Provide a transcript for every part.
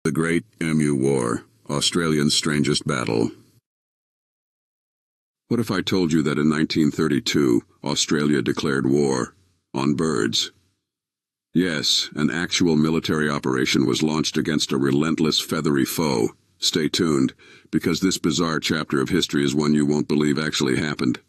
The Great Emu War, Australia's strangest battle. What if I told you that in 1932, Australia declared war on birds? Yes, an actual military operation was launched against a relentless feathery foe. Stay tuned, because this bizarre chapter of history is one you won't believe actually happened.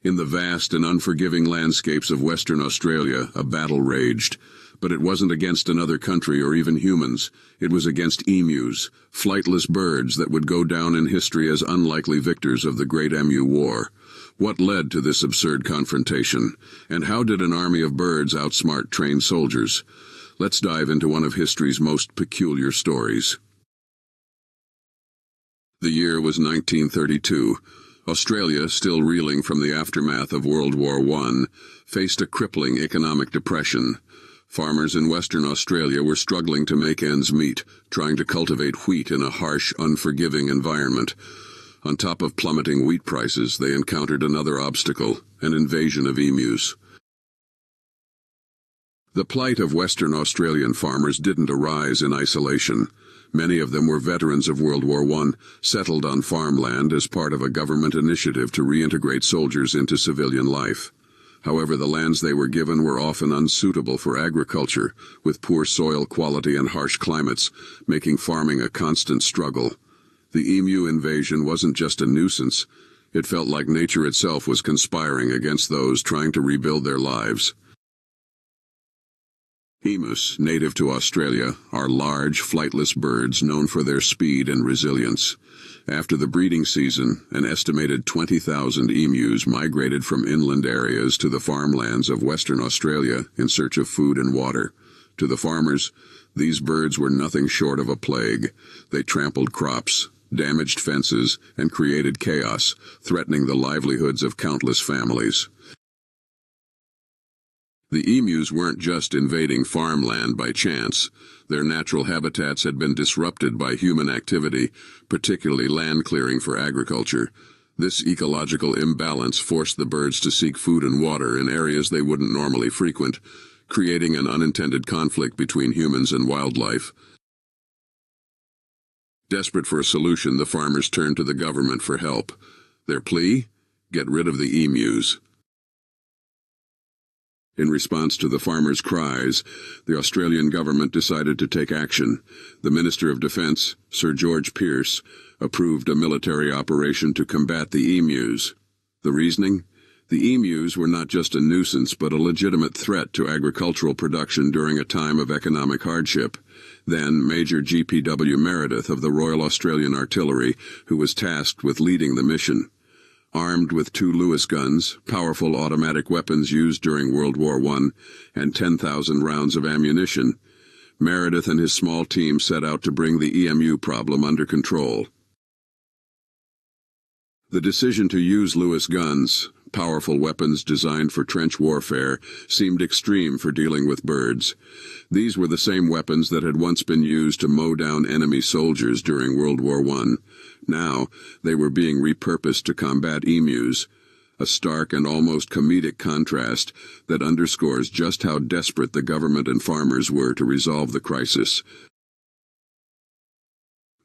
In the vast and unforgiving landscapes of Western Australia, a battle raged. But it wasn't against another country or even humans. It was against emus, flightless birds that would go down in history as unlikely victors of the Great Emu War. What led to this absurd confrontation? And how did an army of birds outsmart trained soldiers? Let's dive into one of history's most peculiar stories. The year was 1932. Australia, still reeling from the aftermath of World War I, faced a crippling economic depression. Farmers in Western Australia were struggling to make ends meet, trying to cultivate wheat in a harsh, unforgiving environment. On top of plummeting wheat prices, they encountered another obstacle, an invasion of emus. The plight of Western Australian farmers didn't arise in isolation. Many of them were veterans of World War I, settled on farmland as part of a government initiative to reintegrate soldiers into civilian life. However, the lands they were given were often unsuitable for agriculture, with poor soil quality and harsh climates, making farming a constant struggle. The emu invasion wasn't just a nuisance. It felt like nature itself was conspiring against those trying to rebuild their lives. Emus, native to Australia, are large, flightless birds known for their speed and resilience. After the breeding season, an estimated 20,000 emus migrated from inland areas to the farmlands of Western Australia in search of food and water. To the farmers, these birds were nothing short of a plague. They trampled crops, damaged fences, and created chaos, threatening the livelihoods of countless families. The emus weren't just invading farmland by chance. Their natural habitats had been disrupted by human activity, particularly land clearing for agriculture. This ecological imbalance forced the birds to seek food and water in areas they wouldn't normally frequent, creating an unintended conflict between humans and wildlife. Desperate for a solution, the farmers turned to the government for help. Their plea? Get rid of the emus. In response to the farmers' cries, the Australian government decided to take action. The Minister of Defence, Sir George Pearce, approved a military operation to combat the emus. The reasoning? The emus were not just a nuisance but a legitimate threat to agricultural production during a time of economic hardship. Then Major G.P.W. Meredith of the Royal Australian Artillery, who was tasked with leading the mission. Armed with 2 Lewis guns, powerful automatic weapons used during World War I, and 10,000 rounds of ammunition, Meredith and his small team set out to bring the EMU problem under control. The decision to use Lewis guns, powerful weapons designed for trench warfare, seemed extreme for dealing with birds. These were the same weapons that had once been used to mow down enemy soldiers during World War I. Now, they were being repurposed to combat emus, a stark and almost comedic contrast that underscores just how desperate the government and farmers were to resolve the crisis.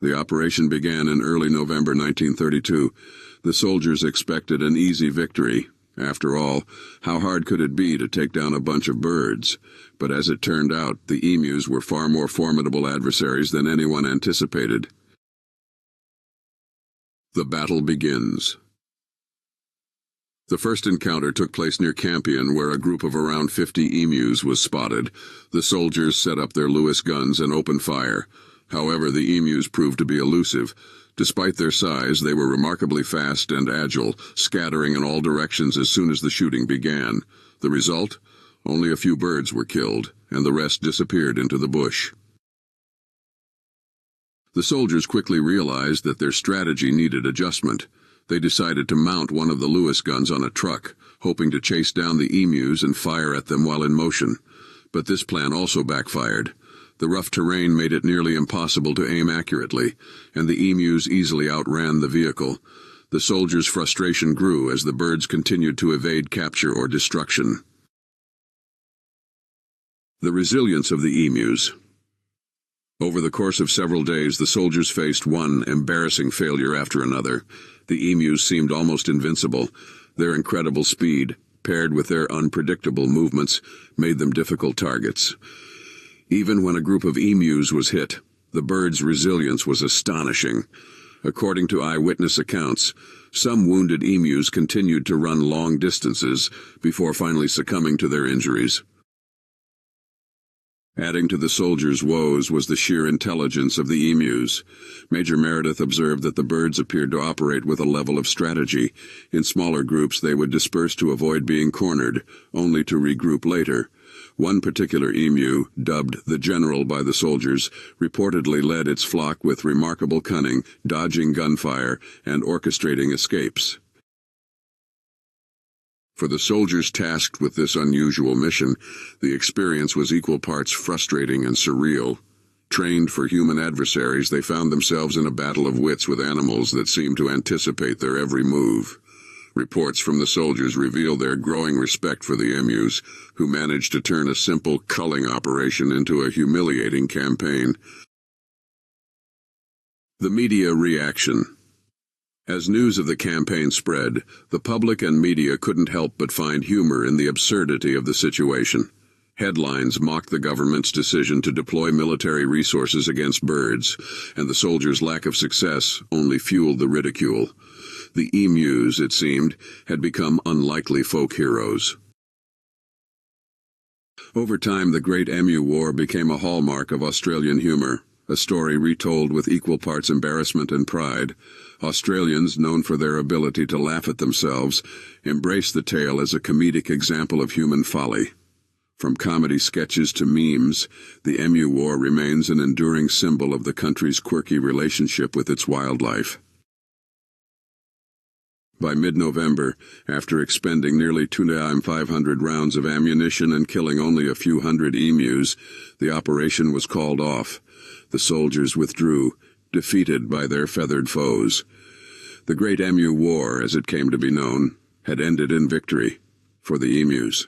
The operation began in early November 1932. The soldiers expected an easy victory. After all, how hard could it be to take down a bunch of birds? But as it turned out, the emus were far more formidable adversaries than anyone anticipated. The battle begins. The first encounter took place near Campion, where a group of around 50 emus was spotted. The soldiers set up their Lewis guns and opened fire. However, the emus proved to be elusive. Despite their size, they were remarkably fast and agile, scattering in all directions as soon as the shooting began. The result? Only a few birds were killed, and the rest disappeared into the bush. The soldiers quickly realized that their strategy needed adjustment. They decided to mount one of the Lewis guns on a truck, hoping to chase down the emus and fire at them while in motion. But this plan also backfired. The rough terrain made it nearly impossible to aim accurately, and the emus easily outran the vehicle. The soldiers' frustration grew as the birds continued to evade capture or destruction. The resilience of the emus. Over the course of several days, the soldiers faced one embarrassing failure after another. The emus seemed almost invincible. Their incredible speed, paired with their unpredictable movements, made them difficult targets. Even when a group of emus was hit, the birds' resilience was astonishing. According to eyewitness accounts, some wounded emus continued to run long distances before finally succumbing to their injuries. Adding to the soldiers' woes was the sheer intelligence of the emus. Major Meredith observed that the birds appeared to operate with a level of strategy. In smaller groups they would disperse to avoid being cornered, only to regroup later. One particular emu, dubbed the General by the soldiers, reportedly led its flock with remarkable cunning, dodging gunfire and orchestrating escapes. For the soldiers tasked with this unusual mission, the experience was equal parts frustrating and surreal. Trained for human adversaries, they found themselves in a battle of wits with animals that seemed to anticipate their every move. Reports from the soldiers reveal their growing respect for the emus, who managed to turn a simple culling operation into a humiliating campaign. The media reaction. As news of the campaign spread, the public and media couldn't help but find humor in the absurdity of the situation. Headlines mocked the government's decision to deploy military resources against birds, and the soldiers' lack of success only fueled the ridicule. The emus, it seemed, had become unlikely folk heroes. Over time, the Great Emu War became a hallmark of Australian humor, a story retold with equal parts embarrassment and pride. Australians, known for their ability to laugh at themselves, embraced the tale as a comedic example of human folly. From comedy sketches to memes, the Emu War remains an enduring symbol of the country's quirky relationship with its wildlife. By mid-November, after expending nearly 2,500 rounds of ammunition and killing only a few hundred emus, the operation was called off. The soldiers withdrew, defeated by their feathered foes. The Great Emu War, as it came to be known, had ended in victory for the emus.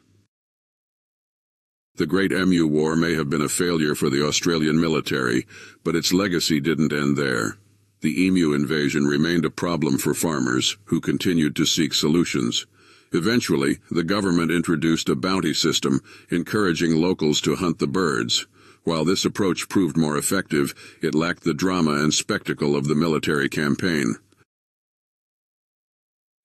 The Great Emu War may have been a failure for the Australian military, but its legacy didn't end there. The emu invasion remained a problem for farmers, who continued to seek solutions. Eventually, the government introduced a bounty system, encouraging locals to hunt the birds. While this approach proved more effective, it lacked the drama and spectacle of the military campaign.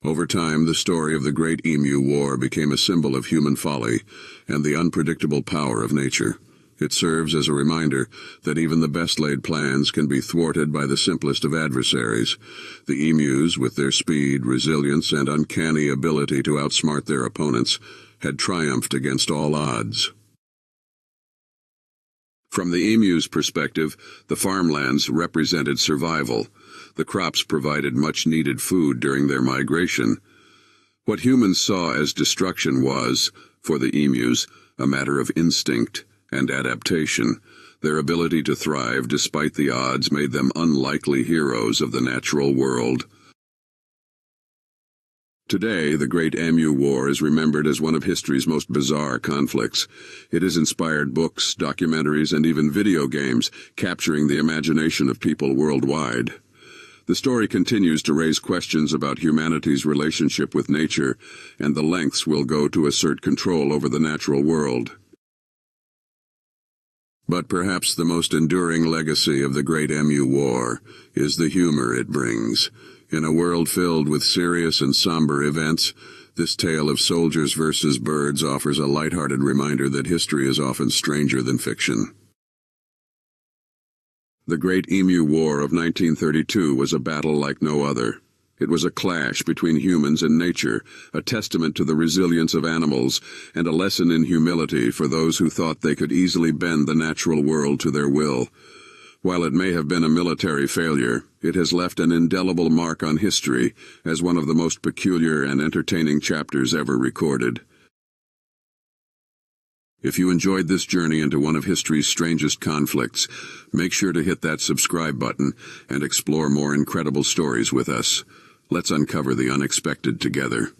Over time, the story of the Great Emu War became a symbol of human folly and the unpredictable power of nature. It serves as a reminder that even the best-laid plans can be thwarted by the simplest of adversaries. The emus, with their speed, resilience, and uncanny ability to outsmart their opponents, had triumphed against all odds. From the emu's perspective, the farmlands represented survival. The crops provided much-needed food during their migration. What humans saw as destruction was, for the emus, a matter of instinct and adaptation. Their ability to thrive despite the odds made them unlikely heroes of the natural world. Today, the Great Emu War is remembered as one of history's most bizarre conflicts. It has inspired books, documentaries, and even video games, capturing the imagination of people worldwide. The story continues to raise questions about humanity's relationship with nature and the lengths we'll go to assert control over the natural world. But perhaps the most enduring legacy of the Great Emu War is the humor it brings. In a world filled with serious and somber events, this tale of soldiers versus birds offers a lighthearted reminder that history is often stranger than fiction. The Great Emu War of 1932 was a battle like no other. It was a clash between humans and nature, a testament to the resilience of animals, and a lesson in humility for those who thought they could easily bend the natural world to their will. While it may have been a military failure, it has left an indelible mark on history as one of the most peculiar and entertaining chapters ever recorded. If you enjoyed this journey into one of history's strangest conflicts, make sure to hit that subscribe button and explore more incredible stories with us. Let's uncover the unexpected together.